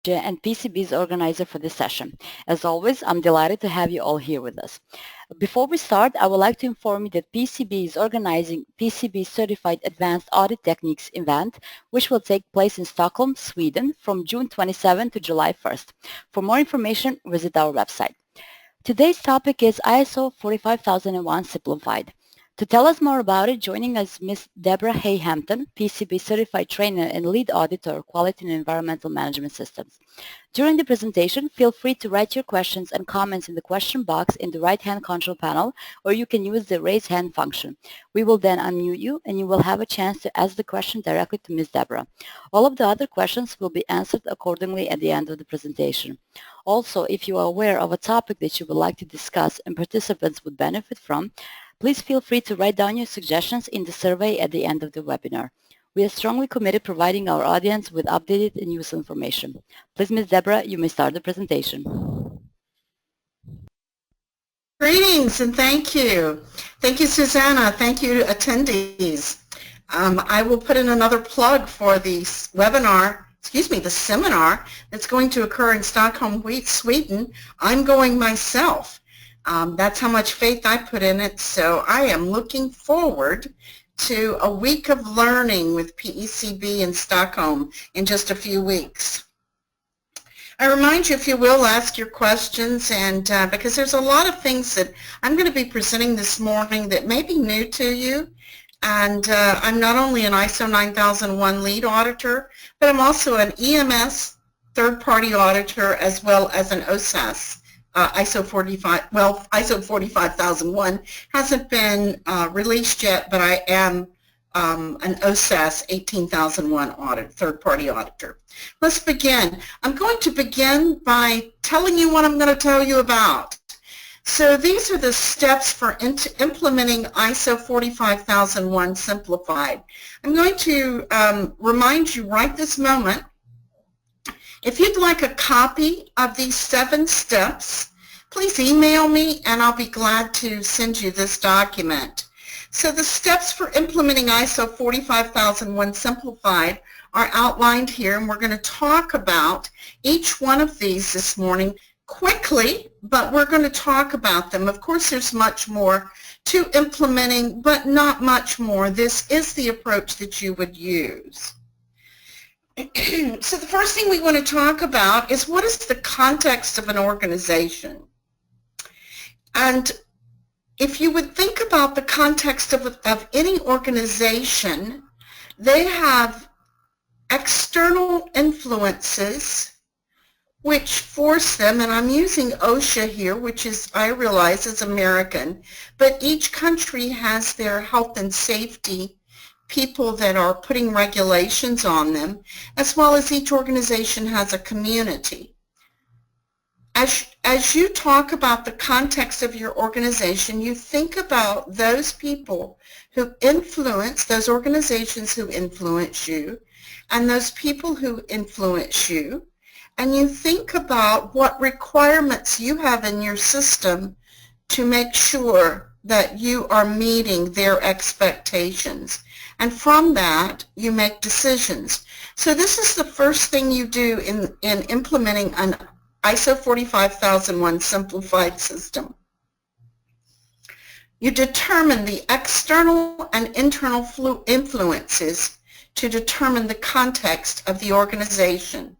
and PCB's organizer for this session. As always, I'm delighted to have you all here with us. Before we start, I would like to inform you that PCB is organizing PCB Certified Advanced Audit Techniques event, which will take place in Stockholm, Sweden from June 27 to July 1st. For more information, visit our website. Today's topic is ISO 45001 Simplified. To tell us more about it, joining us Ms. Debra Hampton, PCB Certified Trainer and Lead Auditor, Quality and Environmental Management Systems. During the presentation, feel free to write your questions and comments in the question box in the right-hand control panel, or you can use the raise hand function. We will then unmute you, and you will have a chance to ask the question directly to Ms. Debra. All of the other questions will be answered accordingly at the end of the presentation. Also, if you are aware of a topic that you would like to discuss and participants would benefit from, please feel free to write down your suggestions in the survey at the end of the webinar. We are strongly committed to providing our audience with updated and useful information. Please, Ms. Debra, you may start the presentation. Greetings and thank you. Thank you, Suzana. Thank you, attendees. I will put in another plug for the webinar, the seminar that's going to occur in Stockholm, Sweden. I'm going myself. That's how much faith I put in it, so I am looking forward to a week of learning with PECB in Stockholm in just a few weeks. I remind you, if you will, ask your questions, and because there's a lot of things that I'm going to be presenting this morning that may be new to you, and I'm not only an ISO 9001 lead auditor, but I'm also an EMS third-party auditor as well as an OSAS. ISO 45001 hasn't been released yet, but I am an OSAS 18001 audit, third-party auditor. Let's begin. I'm going to begin by telling you what I'm going to tell you about. So these are the steps for implementing ISO 45001 Simplified. I'm going to remind you right this moment, if you'd like a copy of these 7 steps, please email me and I'll be glad to send you this document. So the steps for implementing ISO 45001 Simplified are outlined here, and we're going to talk about each one of these this morning quickly, but we're going to talk about them. Of course, there's much more to implementing, but not much more. This is the approach that you would use. So the first thing we want to talk about is what is the context of an organization. And if you would think about the context of any organization, they have external influences which force them, and I'm using OSHA here, which is, I realize, is American, but each country has their health and safety people that are putting regulations on them, as well as each organization has a community. As you talk about the context of your organization, you think about those people who influence, those organizations who influence you, and those people who influence you, and you think about what requirements you have in your system to make sure that you are meeting their expectations. And from that, you make decisions. So this is the first thing you do in implementing an ISO 45001 Simplified system. You determine the external and internal influences to determine the context of the organization.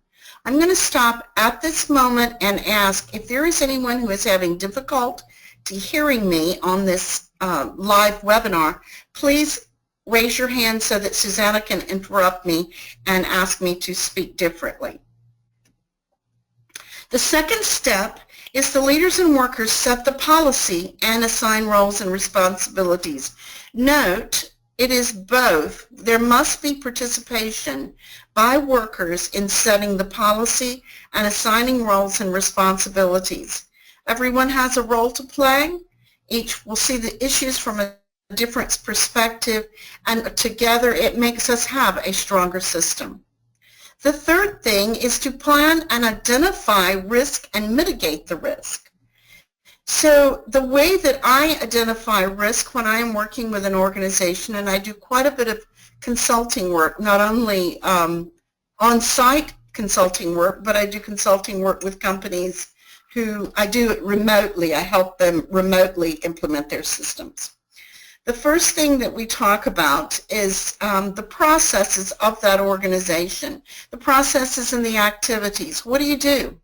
I'm going to stop at this moment and ask if there is anyone who is having difficulty hearing me on this live webinar, please raise your hand so that Suzana can interrupt me and ask me to speak differently. The second step is the leaders and workers set the policy and assign roles and responsibilities. Note, it is both. There must be participation by workers in setting the policy and assigning roles and responsibilities. Everyone has a role to play. Each will see the issues from a different perspective, and together it makes us have a stronger system. The third thing is to plan and identify risk and mitigate the risk. So the way that I identify risk when I am working with an organization, and I do quite a bit of consulting work, not only on-site consulting work, but I do consulting work with companies who I do it remotely. I help them remotely implement their systems. The first thing that we talk about is the processes of that organization, the processes and the activities. What do you do?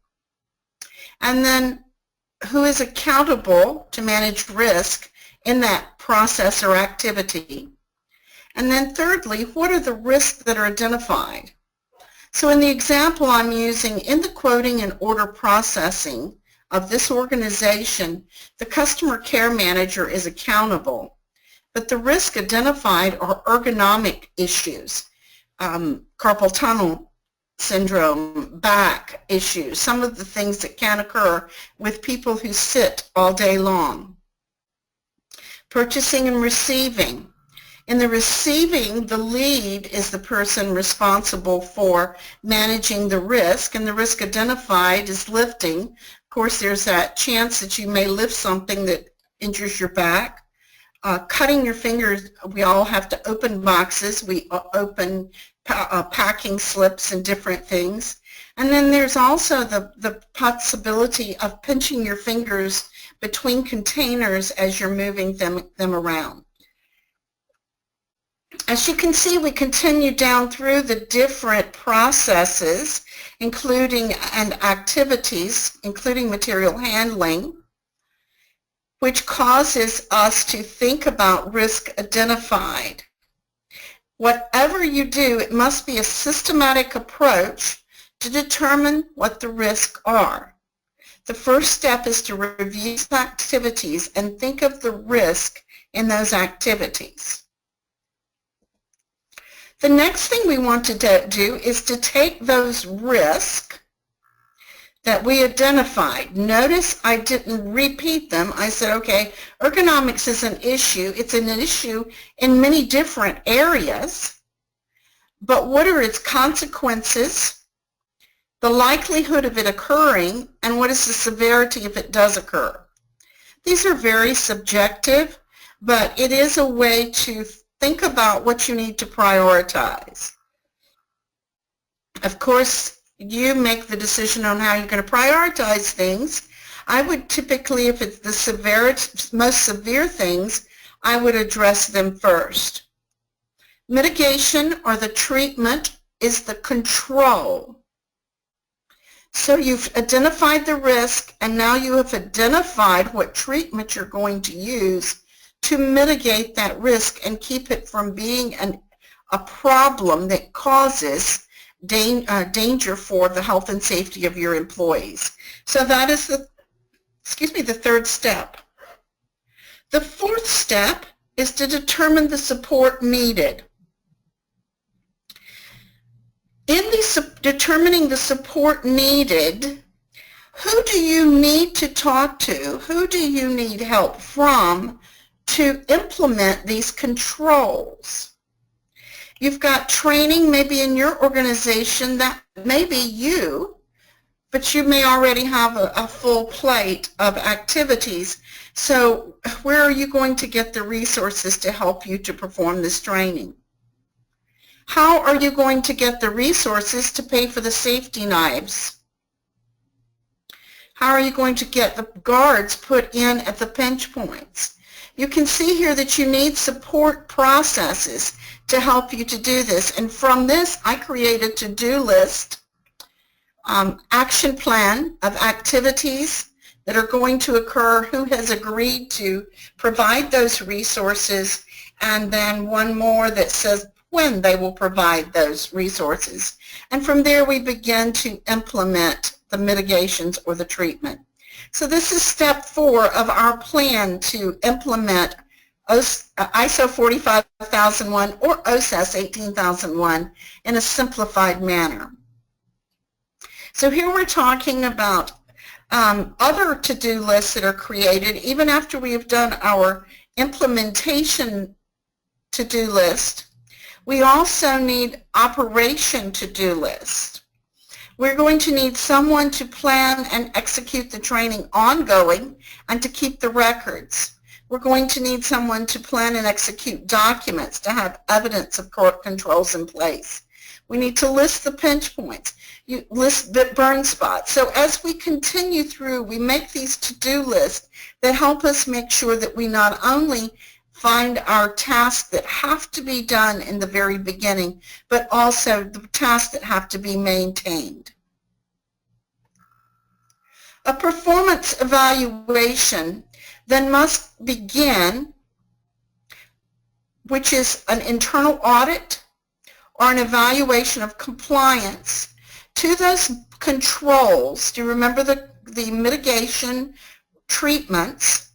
And then who is accountable to manage risk in that process or activity? And then thirdly, what are the risks that are identified? So in the example I'm using, in the quoting and order processing of this organization, the customer care manager is accountable, but the risk identified are ergonomic issues, carpal tunnel syndrome, back issues, some of the things that can occur with people who sit all day long. Purchasing and receiving. In the receiving, the lead is the person responsible for managing the risk, and the risk identified is lifting. Of course, there's that chance that you may lift something that injures your back. Cutting your fingers, we all have to open boxes. We open packing slips and different things. And then there's also the possibility of pinching your fingers between containers as you're moving them around. As you can see, we continue down through the different processes, including and activities, including material handling, which causes us to think about risk identified. Whatever you do, it must be a systematic approach to determine what the risks are. The first step is to review activities and think of the risk in those activities. The next thing we want to do is to take those risks that we identified. Notice I didn't repeat them. I said, okay, ergonomics is an issue. It's an issue in many different areas, but what are its consequences, the likelihood of it occurring, and what is the severity if it does occur? These are very subjective, but it is a way to think about what you need to prioritize. Of course, you make the decision on how you're going to prioritize things. I would typically, if it's the most severe things, I would address them first. Mitigation or the treatment is the control. So you've identified the risk, and now you have identified what treatment you're going to use to mitigate that risk and keep it from being a problem that causes danger for the health and safety of your employees. So that is the third step. The fourth step is to determine the support needed. In determining the support needed, who do you need to talk to? Who do you need help from to implement these controls? You've got training maybe in your organization that may be you, but you may already have a full plate of activities. So where are you going to get the resources to help you to perform this training? How are you going to get the resources to pay for the safety knives? How are you going to get the guards put in at the pinch points? You can see here that you need support processes to help you to do this. And from this, I create a to-do list, action plan of activities that are going to occur, who has agreed to provide those resources, and then one more that says when they will provide those resources. And from there, we begin to implement the mitigations or the treatment. So this is step 4 of our plan to implement ISO 45001 or OSAS 18001 in a simplified manner. So here we're talking about other to-do lists that are created even after we have done our implementation to-do list. We also need operation to-do list. We're going to need someone to plan and execute the training ongoing and to keep the records. We're going to need someone to plan and execute documents to have evidence of controls in place. We need to list the pinch points. You list the burn spots. So as we continue through, we make these to-do lists that help us make sure that we not only find our tasks that have to be done in the very beginning, but also the tasks that have to be maintained. A performance evaluation then must begin, which is an internal audit or an evaluation of compliance to those controls. Do you remember the mitigation treatments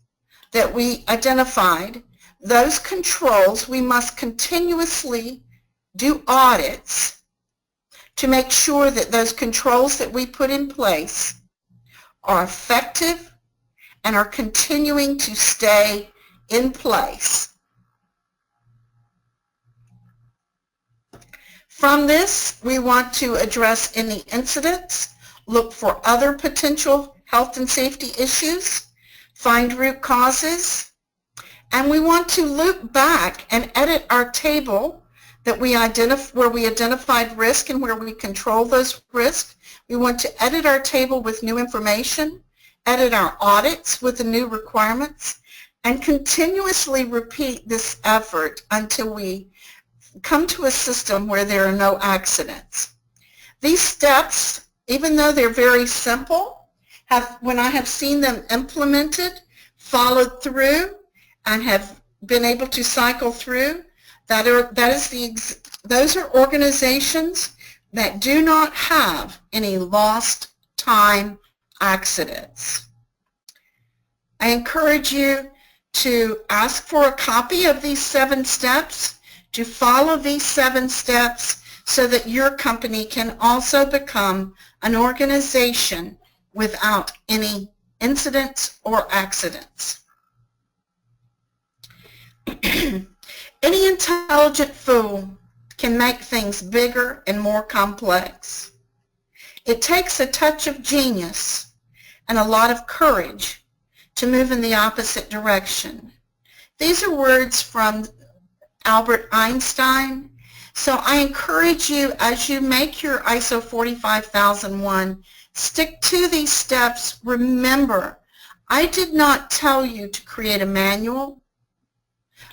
that we identified? Those controls, we must continuously do audits to make sure that those controls that we put in place are effective and are continuing to stay in place. From this, we want to address any incidents, look for other potential health and safety issues, find root causes, and we want to loop back and edit our table that where we identified risk and where we control those risks. We want to edit our table with new information, edit our audits with the new requirements, and continuously repeat this effort until we come to a system where there are no accidents. These steps, even though they're very simple, when I have seen them implemented, followed through, and have been able to cycle through, those are organizations that do not have any lost time accidents. I encourage you to ask for a copy of these 7 steps, to follow these 7 steps so that your company can also become an organization without any incidents or accidents. Any intelligent fool can make things bigger and more complex. It takes a touch of genius and a lot of courage to move in the opposite direction. These are words from Albert Einstein. So I encourage you, as you make your ISO 45001, stick to these steps. Remember, I did not tell you to create a manual.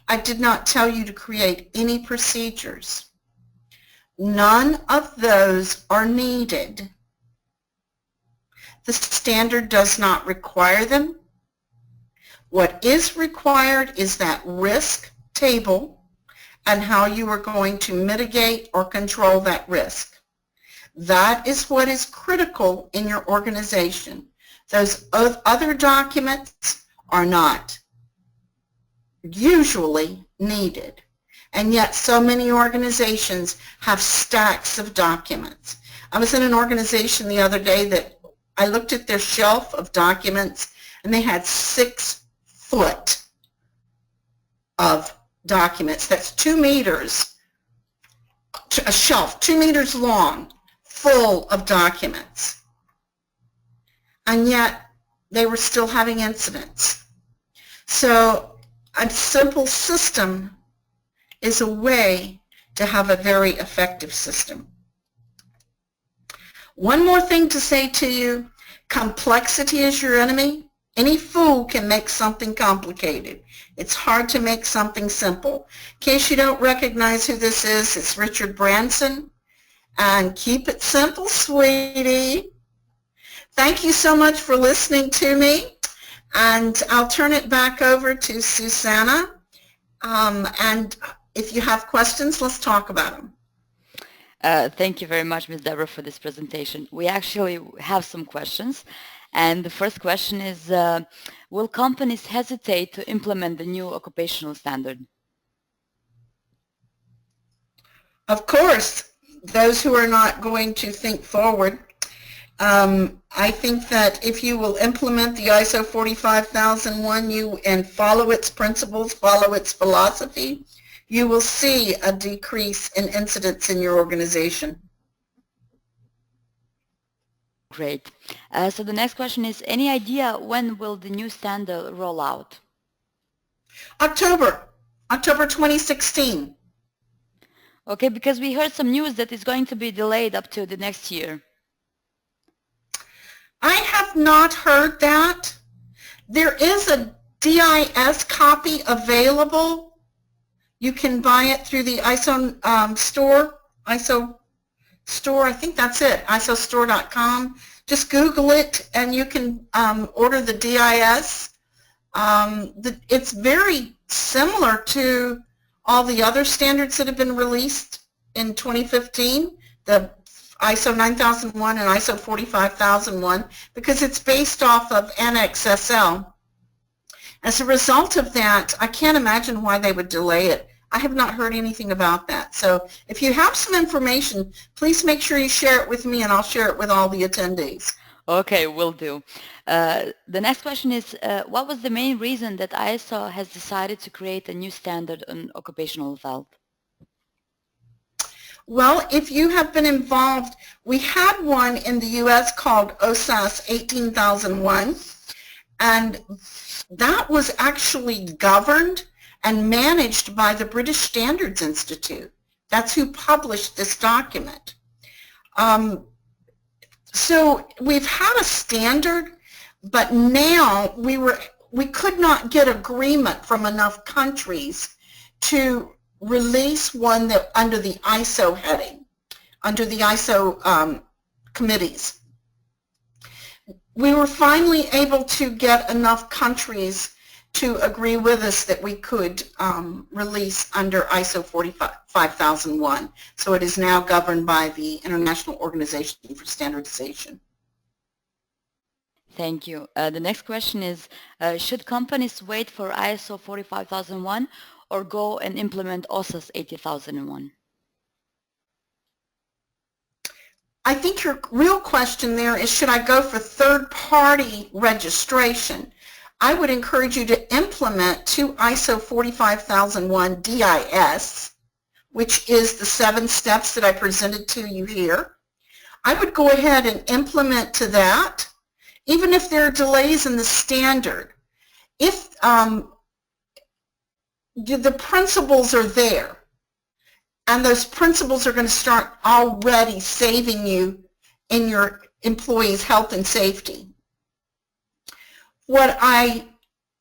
I did not tell you to create any procedures. None of those are needed. The standard does not require them. What is required is that risk table and how you are going to mitigate or control that risk. That is what is critical in your organization. Those other documents are not usually needed. And yet so many organizations have stacks of documents. I was in an organization the other day that I looked at their shelf of documents and they had 6 foot of documents. That's 2 meters, a shelf 2 meters long, full of documents. And yet they were still having incidents. So a simple system is a way to have a very effective system. One more thing to say to you, complexity is your enemy. Any fool can make something complicated. It's hard to make something simple. In case you don't recognize who this is, it's Richard Branson. And keep it simple, sweetie. Thank you so much for listening to me. And I'll turn it back over to Suzana. And if you have questions, let's talk about them. Thank you very much, Ms. Debra, for this presentation. We actually have some questions. And the first question is, will companies hesitate to implement the new occupational standard? Of course, those who are not going to think forward. I think that if you will implement the ISO 45001 and follow its principles, follow its philosophy, you will see a decrease in incidents in your organization. Great. So the next question is, any idea when will the new standard roll out? October 2016. Okay, because we heard some news that it's going to be delayed up to the next year. I have not heard that. There is a DIS copy available. You can buy it through the ISO store, ISO store, I think that's it, isostore.com. Just Google it and you can order the DIS. It's very similar to all the other standards that have been released in 2015, the ISO 9001 and ISO 45001, because it's based off of Annex SL. As a result of that, I can't imagine why they would delay it. I have not heard anything about that. So if you have some information, please make sure you share it with me and I'll share it with all the attendees. Okay, will do. The next question is, what was the main reason that ISO has decided to create a new standard on occupational health? Well, if you have been involved, we had one in the U.S. called OSAS 18001, and that was actually governed and managed by the British Standards Institute. That's who published this document. So we've had a standard, but now we could not get agreement from enough countries to release one that under the ISO heading, under the ISO committees. We were finally able to get enough countries to agree with us that we could release under ISO 45001. So it is now governed by the International Organization for Standardization. Thank you. The next question is, should companies wait for ISO 45001 or go and implement OSAS 80001? I think your real question there is, should I go for third-party registration? I would encourage you to implement to ISO 45001 DIS, which is the 7 steps that I presented to you here. I would go ahead and implement to that, even if there are delays in the standard. If the principles are there, and those principles are going to start already saving you in your employees' health and safety. What I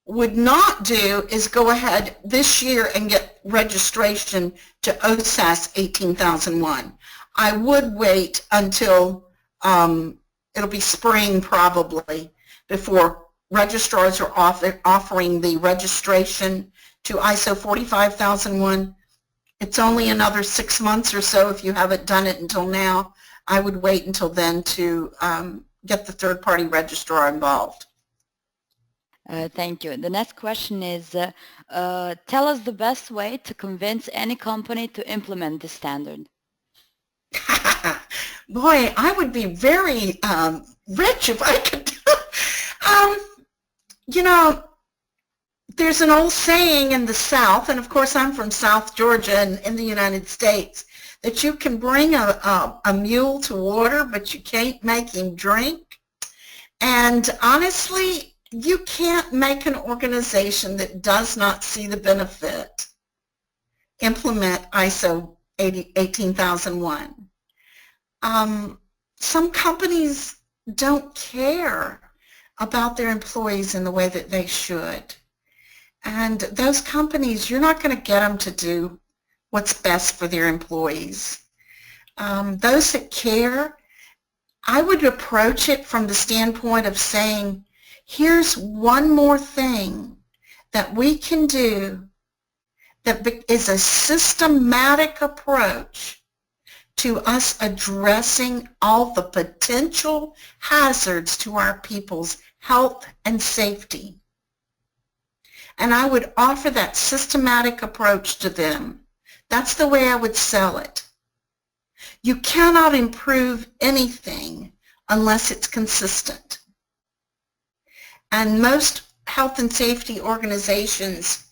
would not do is go ahead this year and get registration to OSAS 18001. I would wait until it'll be spring probably before registrars are offering the registration to ISO 45001. It's only another 6 months or so if you haven't done it until now. I would wait until then to get the third-party registrar involved. Thank you. The next question is, tell us the best way to convince any company to implement this standard. Boy, I would be very rich if I could. You know, there's an old saying in the South, and of course I'm from South Georgia in the United States, that you can bring a mule to water, but you can't make him drink. And honestly, you can't make an organization that does not see the benefit implement ISO 18001. Some companies don't care about their employees in the way that they should. And those companies, you're not going to get them to do what's best for their employees. Those that care, I would approach it from the standpoint of saying, here's one more thing that we can do that is a systematic approach to us addressing all the potential hazards to our people's health and safety. And I would offer that systematic approach to them. That's the way I would sell it. You cannot improve anything unless it's consistent. And most health and safety organizations,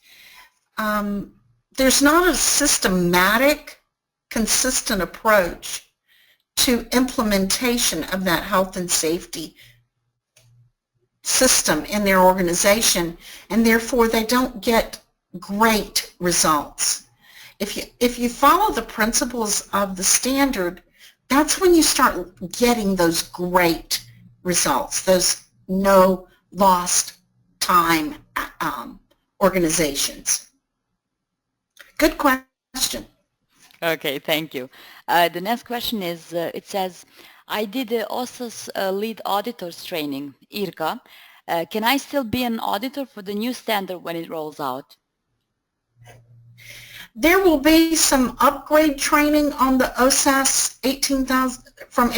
there's not a systematic, consistent approach to implementation of that health and safety system in their organization, and therefore they don't get great results. If you follow the principles of the standard, that's when you start getting those great results, those no lost time organizations. Good question. Okay, thank you. The next question is, it says, I did the OSAS lead auditors training, IRCA. Can I still be an auditor for the new standard when it rolls out? There will be some upgrade training on the OSAS 18,000 from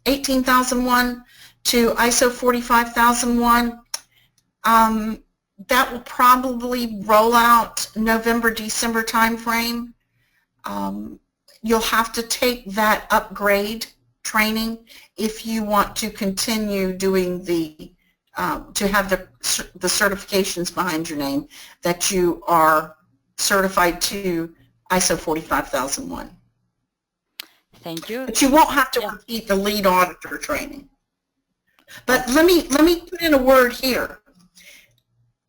18,001 to ISO 45,001. That will probably roll out November, December timeframe. You'll have to take that upgrade training if you want to continue doing the to have the certifications behind your name that you are certified to ISO 45001. Thank you. But you won't have to repeat the lead auditor training. But let me put in a word here.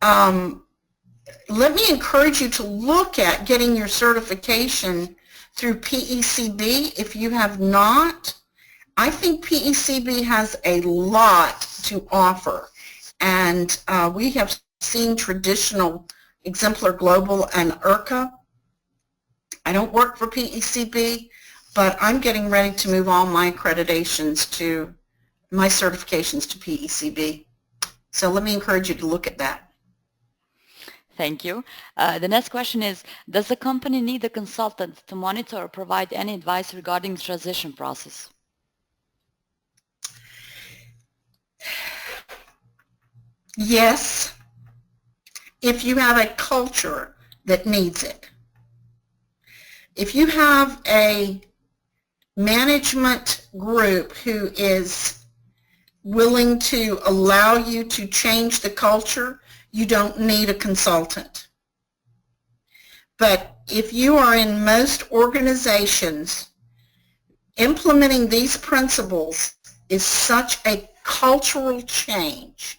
Let me encourage you to look at getting your certification through PECB if you have not. I think PECB has a lot to offer, and we have seen traditional Exemplar Global and IRCA. I don't work for PECB, but I'm getting ready to move all my accreditations to my certifications to PECB. So let me encourage you to look at that. Thank you. The next question is, does the company need a consultant to monitor or provide any advice regarding the transition process? Yes, if you have a culture that needs it. If you have a management group who is willing to allow you to change the culture, you don't need a consultant. But if you are in most organizations, implementing these principles is such a cultural change.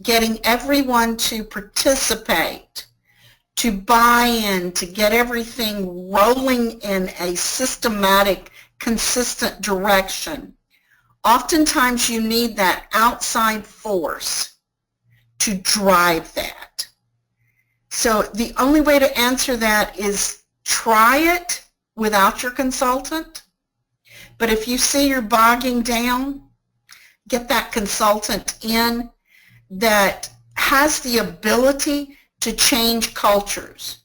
Getting everyone to participate, to buy in, to get everything rolling in a systematic, consistent direction. Oftentimes you need that outside force to drive that. So the only way to answer that is try it without your consultant. But if you see you're bogging down, get that consultant in that has the ability to change cultures.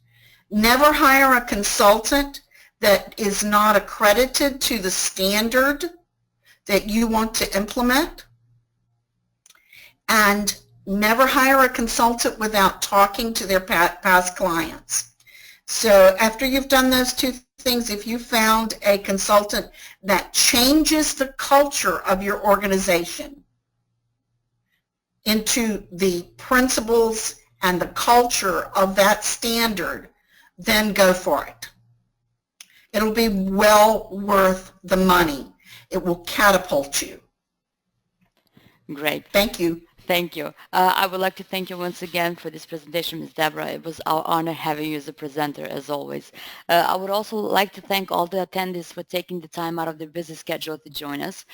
Never hire a consultant that is not accredited to the standard that you want to implement. And never hire a consultant without talking to their past clients. So after you've done those two things, if you found a consultant that changes the culture of your organization into the principles and the culture of that standard, then go for it. It'll be well worth the money. It will catapult you. Great. Thank you. Thank you. I would like to thank you once again for this presentation, Ms. Debra. It was our honor having you as a presenter, as always. I would also like to thank all the attendees for taking the time out of their busy schedule to join us.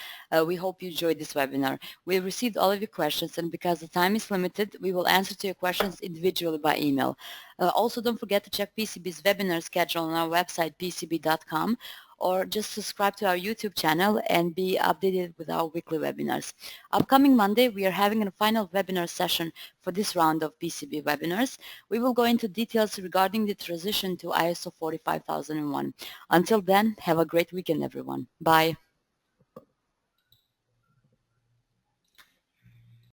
We hope you enjoyed this webinar. We received all of your questions, and because the time is limited, we will answer to your questions individually by email. Also, don't forget to check PCB's webinar schedule on our website, pcb.com, or just subscribe to our YouTube channel and be updated with our weekly webinars. Upcoming Monday, we are having a final webinar session for this round of PCB webinars. We will go into details regarding the transition to ISO 45001. Until then, have a great weekend, everyone. Bye.